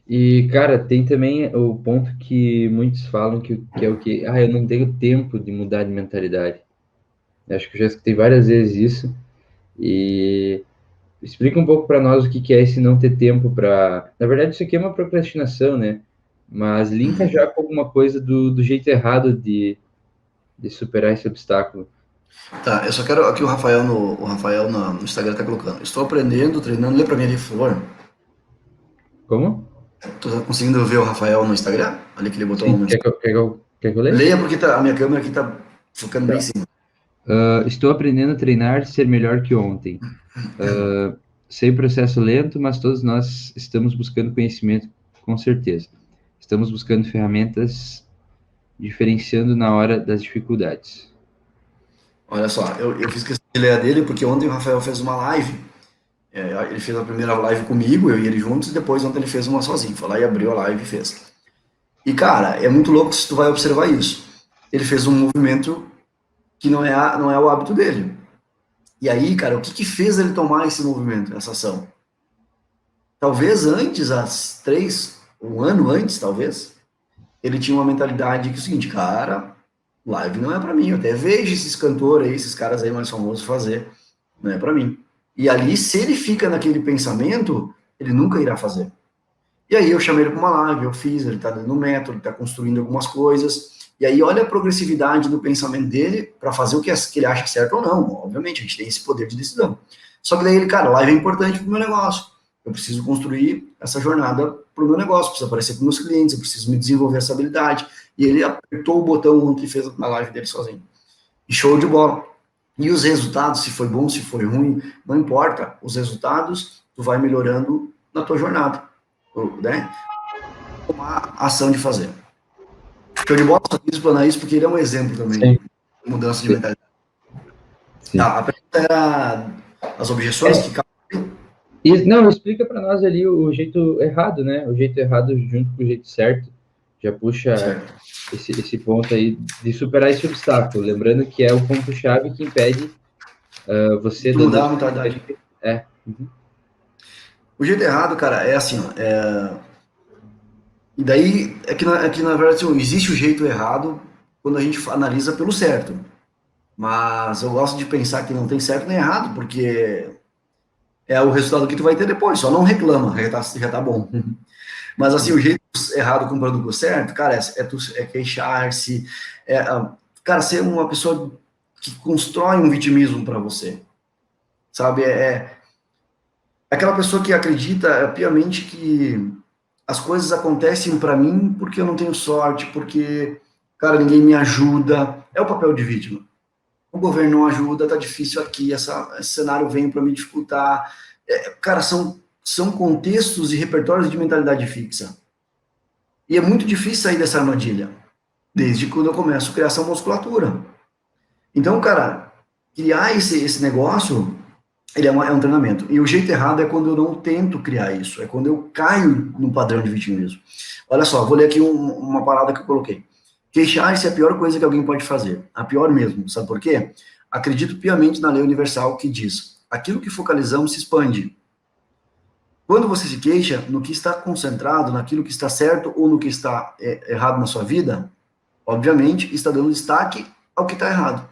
E, cara, tem também o ponto que muitos falam que é o que, eu não tenho tempo de mudar de mentalidade. Acho que eu já escutei várias vezes isso. E explica um pouco para nós o que é esse não ter tempo para. Na verdade, isso aqui é uma procrastinação, né? Mas linka já com alguma coisa do jeito errado de superar esse obstáculo. Tá, eu só quero aqui o Rafael no Instagram tá colocando. Estou aprendendo, treinando. Lê para mim ali, por favor. Como? Tu tá conseguindo ver o Rafael no Instagram? Ali que ele botou Sim, uma mensagem. quer que eu leia? Leia porque a minha câmera aqui tá focando bem em cima. Estou aprendendo a treinar, ser melhor que ontem. Sei processo lento, mas todos nós estamos buscando conhecimento, com certeza. Estamos buscando ferramentas, diferenciando na hora das dificuldades. Olha só, eu fiz questão de ler a dele porque ontem o Rafael fez uma live. Ele fez a primeira live comigo, eu e ele juntos, e depois ontem ele fez uma sozinho. Foi lá e abriu a live e fez. E, cara, é muito louco se tu vai observar isso. Ele fez um movimento que não é o hábito dele. E aí, cara, o que que fez ele tomar esse movimento, essa ação? Talvez antes, um ano antes, talvez, ele tinha uma mentalidade que é o seguinte, cara, live não é para mim. Eu até vejo esses cantores aí, esses caras aí mais famosos fazer, não é para mim. E ali, se ele fica naquele pensamento, ele nunca irá fazer. E aí eu chamei ele para uma live, eu fiz, ele está dando método, ele está construindo algumas coisas. E aí olha a progressividade do pensamento dele para fazer o que ele acha certo ou não. Obviamente, a gente tem esse poder de decisão. Só que daí ele, cara, live é importante para o meu negócio. Eu preciso construir essa jornada para o meu negócio, preciso aparecer para meus clientes, eu preciso me desenvolver essa habilidade. E ele apertou o botão ontem e fez a live dele sozinho. E show de bola. E os resultados, se foi bom, se foi ruim, não importa. Os resultados, tu vai melhorando na tua jornada, né? Tomar ação de fazer. Show de bola, só quis explanar isso porque ele é um exemplo também Sim. de mudança de mentalidade. Sim. Tá, a pergunta era as objeções que Não, explica para nós ali o jeito errado, né? O jeito errado junto com o jeito certo. Já puxa esse ponto aí de superar esse obstáculo. Lembrando que é o ponto-chave que impede você de mudar a mentalidade. Uhum. O jeito errado, cara, é assim, ó, e daí na verdade assim, existe o jeito errado quando a gente analisa pelo certo. Mas eu gosto de pensar que não tem certo nem errado, porque é o resultado que tu vai ter depois, só não reclama, já tá bom. Mas assim, o jeito errado com o produto certo, cara, é queixar-se, cara, ser uma pessoa que constrói um vitimismo para você, sabe? Aquela pessoa que acredita piamente que as coisas acontecem para mim porque eu não tenho sorte, porque, cara, ninguém me ajuda. É o papel de vítima. O governo não ajuda, tá difícil aqui, esse cenário vem para me dificultar. Cara, são contextos e repertórios de mentalidade fixa. E é muito difícil sair dessa armadilha, desde quando eu começo a criar essa musculatura. Então, cara, criar esse negócio, ele é um treinamento. E o jeito errado é quando eu não tento criar isso, é quando eu caio no padrão de vitimismo. Olha só, vou ler aqui uma parada que eu coloquei. Queixar-se é a pior coisa que alguém pode fazer. A pior mesmo. Sabe por quê? Acredito piamente na lei universal que diz: aquilo que focalizamos se expande. Quando você se queixa no que está concentrado, naquilo que está certo ou no que está errado na sua vida, obviamente está dando destaque ao que está errado.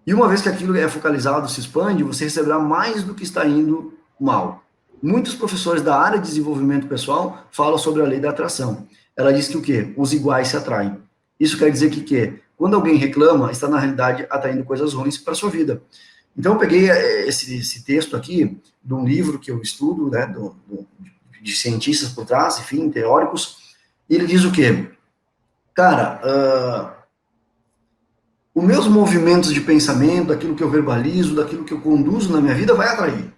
E uma vez que aquilo é focalizado, se expande, você receberá mais do que está indo mal. Muitos professores da área de desenvolvimento pessoal falam sobre a lei da atração. Ela diz que o quê? Os iguais se atraem. Isso quer dizer que quando alguém reclama, está na realidade atraindo coisas ruins para a sua vida. Então eu peguei esse texto aqui de um livro que eu estudo, né, de cientistas por trás, enfim, teóricos, e ele diz o quê? Cara, os meus movimentos de pensamento, daquilo que eu verbalizo, daquilo que eu conduzo na minha vida, vai atrair.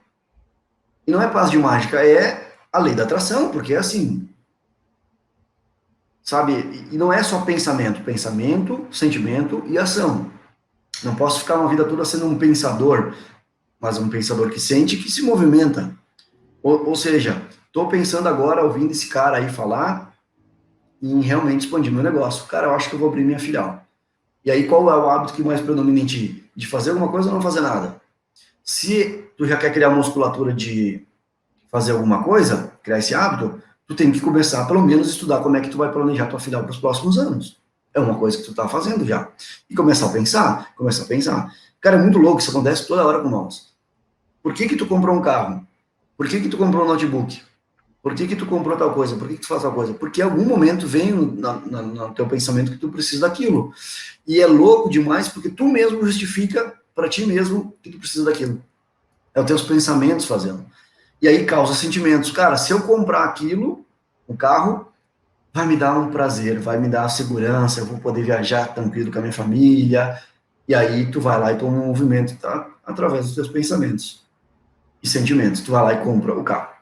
E não é passe de mágica, é a lei da atração, porque é assim, sabe? E não é só pensamento, pensamento, sentimento e ação. Não posso ficar uma vida toda sendo um pensador, mas um pensador que sente e que se movimenta. Ou seja, estou pensando agora, ouvindo esse cara aí falar, em realmente expandir meu negócio. Cara, eu acho que eu vou abrir minha filial. E aí, qual é o hábito que mais predomina em ti? De fazer alguma coisa ou não fazer nada? Se tu já quer criar musculatura de fazer alguma coisa, criar esse hábito, tu tem que começar, pelo menos, a estudar como é que tu vai planejar tua filial para os próximos anos. É uma coisa que tu tá fazendo já. E começar a pensar, começar a pensar. Cara, é muito louco, isso acontece toda hora com nós. Por que que tu comprou um carro? Por que que tu comprou um notebook? Por que que tu comprou tal coisa? Por que que tu faz tal coisa? Porque em algum momento vem no teu pensamento que tu precisa daquilo. E é louco demais porque tu mesmo justifica para ti mesmo que tu precisa daquilo. É os teus pensamentos fazendo. E aí causa sentimentos. Cara, se eu comprar aquilo, um carro, vai me dar um prazer, vai me dar segurança, eu vou poder viajar tranquilo com a minha família. E aí tu vai lá e toma um movimento, tá? Através dos teus pensamentos e sentimentos. Tu vai lá e compra o carro.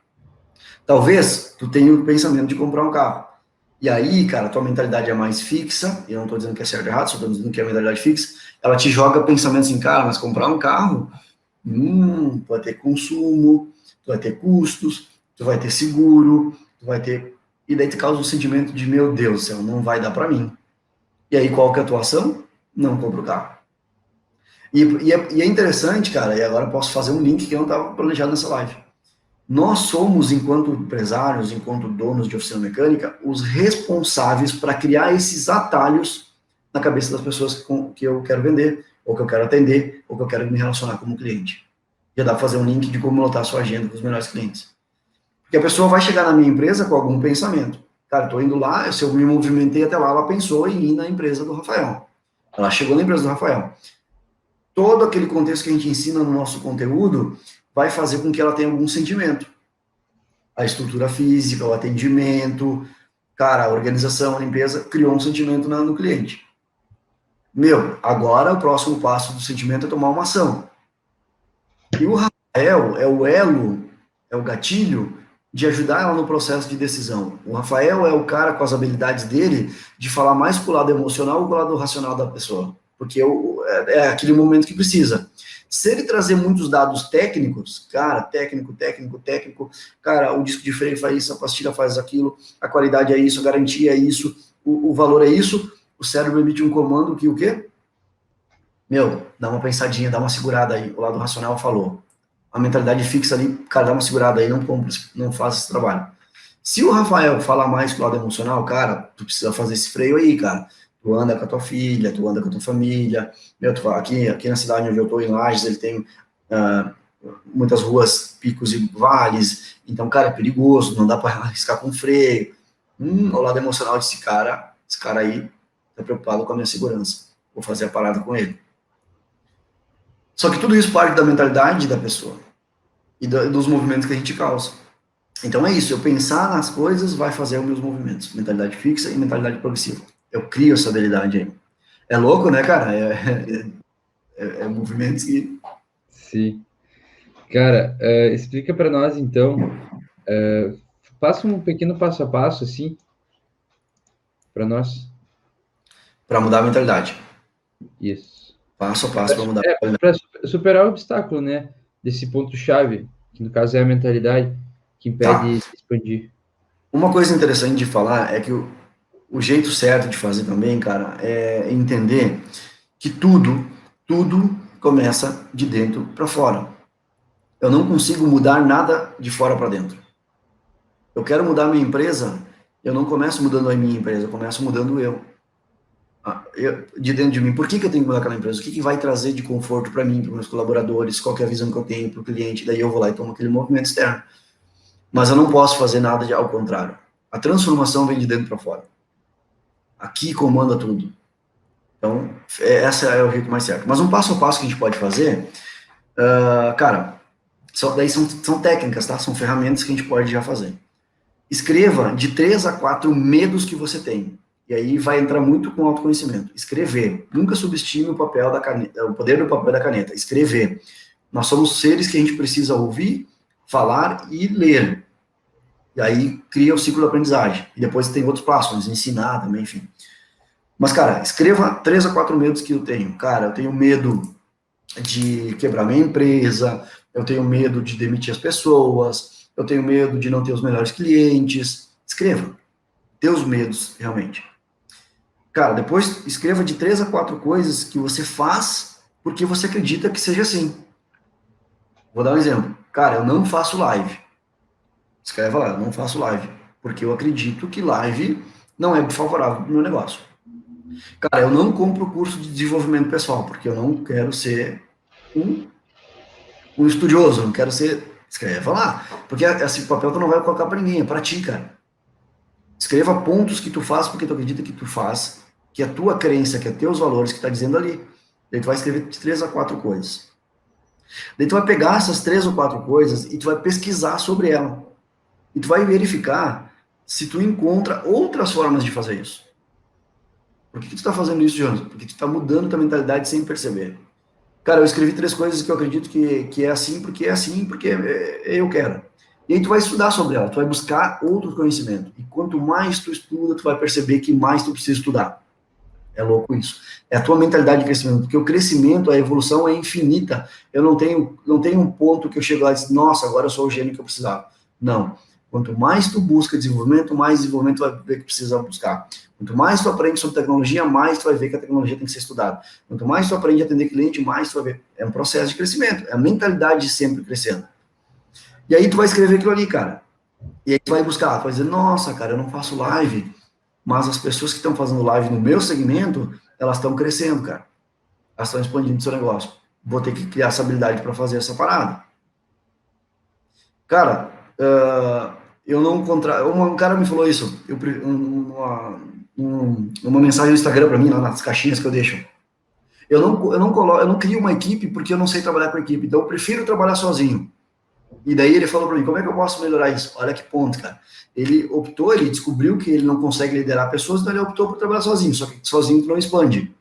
Talvez tu tenha o pensamento de comprar um carro. E aí, cara, tua mentalidade é mais fixa, e eu não estou dizendo que é certo ou errado, só estou dizendo que é a mentalidade fixa, ela te joga pensamentos em, cara, mas comprar um carro, tu vai ter consumo, tu vai ter custos, tu vai ter seguro, tu vai ter... E daí te causa um sentimento de, meu Deus do céu, não vai dar para mim. E aí, qual que é a tua ação? Não compra o carro. E é interessante, cara, e agora eu posso fazer um link que eu não estava planejado nessa live. Nós somos, enquanto empresários, enquanto donos de oficina mecânica, os responsáveis para criar esses atalhos na cabeça das pessoas que eu quero vender, ou que eu quero atender, ou que eu quero me relacionar como cliente. Já dá para fazer um link de como lotar a sua agenda com os melhores clientes. Porque a pessoa vai chegar na minha empresa com algum pensamento. Cara, estou indo lá, se eu me movimentei até lá, ela pensou em ir na empresa do Rafael. Ela chegou na empresa do Rafael. Todo aquele contexto que a gente ensina no nosso conteúdo vai fazer com que ela tenha algum sentimento. A estrutura física, o atendimento, cara, a organização, a limpeza, criou um sentimento no cliente. Meu, agora o próximo passo do sentimento é tomar uma ação. E o Rafael é o elo, é o gatilho de ajudar ela no processo de decisão. O Rafael é o cara com as habilidades dele de falar mais pro lado emocional ou pro lado racional da pessoa. Porque é aquele momento que precisa. Se ele trazer muitos dados técnicos, cara, técnico, cara, o disco de freio faz isso, a pastilha faz aquilo, a qualidade é isso, a garantia é isso, o valor é isso, o cérebro emite um comando que o quê? Meu, dá uma pensadinha, dá uma segurada aí, o lado racional falou. A mentalidade fixa ali, cara, dá uma segurada aí, não compra, não faz esse trabalho. Se o Rafael falar mais com o lado emocional, cara, tu precisa fazer esse freio aí, cara. Tu anda com a tua filha, tu anda com a tua família. Meu, tu vai, aqui na cidade onde eu tô, em Lages, ele tem muitas ruas, picos e vales. Então, cara, é perigoso, não dá para arriscar com freio. O lado emocional desse cara, esse cara aí tá preocupado com a minha segurança. Vou fazer a parada com ele. Só que tudo isso parte da mentalidade da pessoa e dos movimentos que a gente causa. Então é isso, eu pensar nas coisas vai fazer os meus movimentos, mentalidade fixa e mentalidade progressiva. Eu crio essa habilidade aí. É louco, né, cara? É movimentos que... Sim. Cara, explica para nós, então, passa um pequeno passo a passo, assim, para nós. Para mudar a mentalidade. Isso. passo a passo para mudar. Para superar o obstáculo, né? Desse ponto-chave, que no caso é a mentalidade, que Tá. impede de expandir. Uma coisa interessante de falar é que o jeito certo de fazer também, cara, é entender que tudo começa de dentro para fora. Eu não consigo mudar nada de fora para dentro. Eu quero mudar minha empresa, eu não começo mudando a minha empresa, eu começo mudando de dentro de mim. Por que eu tenho que mudar aquela empresa? O que vai trazer de conforto para mim, para meus colaboradores? Qual que é a visão que eu tenho para o cliente? Daí eu vou lá e tomo aquele movimento externo. Mas eu não posso fazer nada ao contrário. A transformação vem de dentro para fora. Aqui comanda tudo. Então, essa é o jeito mais certo. Mas um passo a passo que a gente pode fazer, cara, daí são técnicas, tá? São ferramentas que a gente pode já fazer. Escreva de 3 a 4 medos que você tem. E aí vai entrar muito com autoconhecimento. Escrever. Nunca subestime o papel da caneta, o poder do papel da caneta. Escrever. Nós somos seres que a gente precisa ouvir, falar e ler. E aí cria o ciclo da aprendizagem. E depois tem outros passos, ensinar também, enfim. Mas, cara, escreva 3 a 4 medos que eu tenho. Cara, eu tenho medo de quebrar minha empresa, eu tenho medo de demitir as pessoas, eu tenho medo de não ter os melhores clientes. Escreva. Teus medos, realmente. Cara, depois escreva de 3 a 4 coisas que você faz porque você acredita que seja assim. Vou dar um exemplo. Cara, eu não faço live. Escreva lá, eu não faço live. Porque eu acredito que live não é favorável para o meu negócio. Cara, eu não compro curso de desenvolvimento pessoal, porque eu não quero ser um estudioso, não quero ser... Escreva lá. Porque esse papel tu não vai colocar para ninguém, é para ti, cara. Escreva pontos que tu faz porque tu acredita que tu faz, que é a tua crença, que é teus valores que tá dizendo ali. Daí tu vai escrever de 3 a 4 coisas. Daí tu vai pegar essas 3 ou 4 coisas e tu vai pesquisar sobre ela. E tu vai verificar se tu encontra outras formas de fazer isso. Por que tu tá fazendo isso, Jonas? Porque tu tá mudando tua mentalidade sem perceber. Cara, eu escrevi 3 coisas que eu acredito que é assim, porque eu quero. E aí tu vai estudar sobre ela, tu vai buscar outro conhecimento. E quanto mais tu estuda, tu vai perceber que mais tu precisa estudar. É louco isso. É a tua mentalidade de crescimento, porque o crescimento, a evolução é infinita. Eu não tenho um ponto que eu chego lá e digo, nossa, agora eu sou o gênio que eu precisava. Não. Quanto mais tu busca desenvolvimento, mais desenvolvimento tu vai ver que precisa buscar. Quanto mais tu aprende sobre tecnologia, mais tu vai ver que a tecnologia tem que ser estudada. Quanto mais tu aprende a atender cliente, mais tu vai ver. É um processo de crescimento. É a mentalidade sempre crescendo. E aí tu vai escrever aquilo ali, cara. E aí tu vai buscar, tu vai dizer, nossa, cara, eu não faço live, mas as pessoas que estão fazendo live no meu segmento, elas estão crescendo, cara. Elas estão expandindo seu negócio. Vou ter que criar essa habilidade para fazer essa parada. Cara, eu não contra... Um cara me falou isso, uma mensagem no Instagram para mim, lá nas caixinhas que eu deixo. Eu não crio uma equipe porque eu não sei trabalhar com equipe, então eu prefiro trabalhar sozinho. E daí ele falou para mim, como é que eu posso melhorar isso? Olha que ponto, cara. Ele descobriu que ele não consegue liderar pessoas, então ele optou por trabalhar sozinho, só que sozinho tu não expande.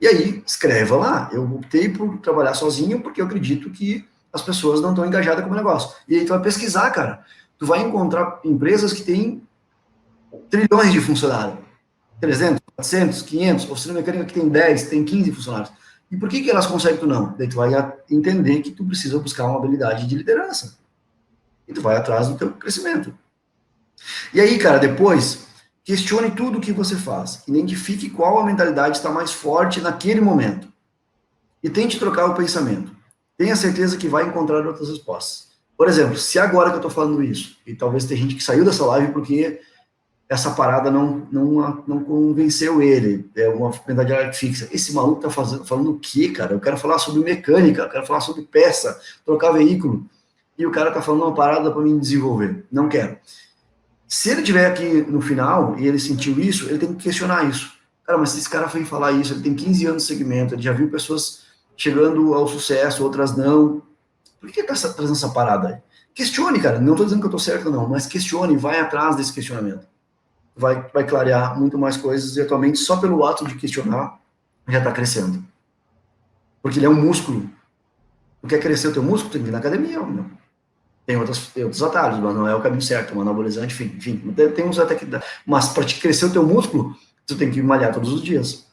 E aí, escreva lá, eu optei por trabalhar sozinho porque eu acredito que as pessoas não estão engajadas com o negócio. E aí tu vai pesquisar, cara. Tu vai encontrar empresas que têm trilhões de funcionários. 300, 400, 500, oficina mecânica que tem 10, tem 15 funcionários. E por que elas conseguem tu não? Daí tu vai entender que tu precisa buscar uma habilidade de liderança. E tu vai atrás do teu crescimento. E aí, cara, depois, questione tudo o que você faz. Identifique qual a mentalidade está mais forte naquele momento. E tente trocar o pensamento. Tenha certeza que vai encontrar outras respostas. Por exemplo, se agora que eu estou falando isso, e talvez tem gente que saiu dessa live porque essa parada não convenceu ele, é uma mentalidade fixa. Esse maluco tá falando o quê, cara? Eu quero falar sobre mecânica, eu quero falar sobre peça, trocar veículo, e o cara tá falando uma parada para mim desenvolver. Não quero. Se ele tiver aqui no final, e ele sentiu isso, ele tem que questionar isso. Cara, mas se esse cara foi falar isso, ele tem 15 anos de segmento, ele já viu pessoas chegando ao sucesso, outras não. Por que ele tá trazendo essa parada aí? Questione, cara. Não tô dizendo que eu tô certo, não, mas questione, vai atrás desse questionamento. Vai clarear muito mais coisas e atualmente só pelo ato de questionar já está crescendo. Porque ele é um músculo. Tu quer crescer o teu músculo? Tem que ir na academia. Não. Tem outros atalhos, mas não é o caminho certo. Um anabolizante, enfim. Tem uns até que dá. Mas para te crescer o teu músculo, tu tem que malhar todos os dias.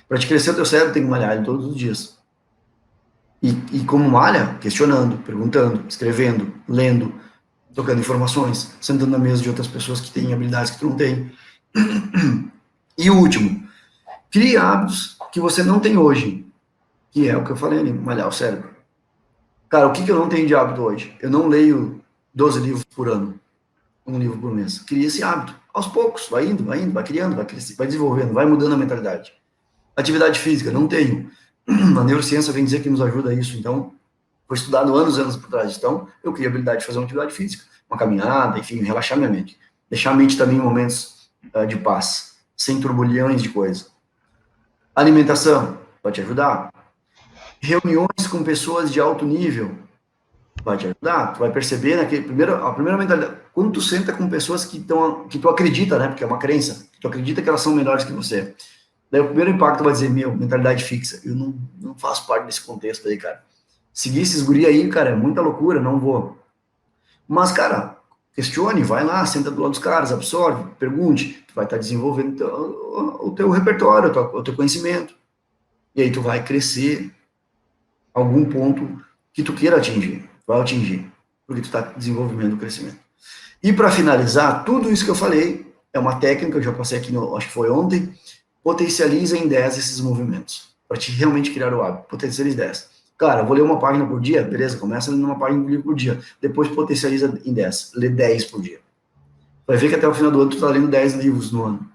Para te crescer o teu cérebro, tem que malhar ele todos os dias. E como malha? Questionando, perguntando, escrevendo, lendo, trocando informações, sentando na mesa de outras pessoas que têm habilidades que tu não tem. E o último, crie hábitos que você não tem hoje, que é o que eu falei ali, malhar o cérebro. Cara, o que eu não tenho de hábito hoje? Eu não leio 12 livros por ano, um livro por mês. Cria esse hábito. Aos poucos, vai indo, vai criando, vai crescendo, vai desenvolvendo, vai mudando a mentalidade. Atividade física, não tenho. A neurociência vem dizer que nos ajuda a isso, então, foi estudado anos e anos por trás. Então, eu criei a habilidade de fazer uma atividade física, uma caminhada, enfim, relaxar minha mente. Deixar a mente também em momentos de paz, sem turbilhões de coisa. Alimentação, vai te ajudar. Reuniões com pessoas de alto nível, vai te ajudar. Tu vai perceber naquele a primeira mentalidade, quando tu senta com pessoas que tu acredita, né, porque é uma crença, que tu acredita que elas são melhores que você. Daí o primeiro impacto vai dizer, mentalidade fixa, eu não faço parte desse contexto aí, cara. Seguir esses guri aí, cara, é muita loucura, não vou. Mas, cara, questione, vai lá, senta do lado dos caras, absorve, pergunte, tu vai estar desenvolvendo o teu repertório, o teu conhecimento. E aí tu vai crescer algum ponto que tu queira atingir, vai atingir, porque tu está desenvolvendo o crescimento. E para finalizar, tudo isso que eu falei é uma técnica, eu já passei aqui, acho que foi ontem, potencializa em 10 esses movimentos, para te realmente criar o hábito, potencializa 10. Cara, eu vou ler uma página por dia, beleza, começa lendo uma página por dia, depois potencializa em 10, lê 10 por dia. Vai ver que até o final do ano tu tá lendo 10 livros no ano.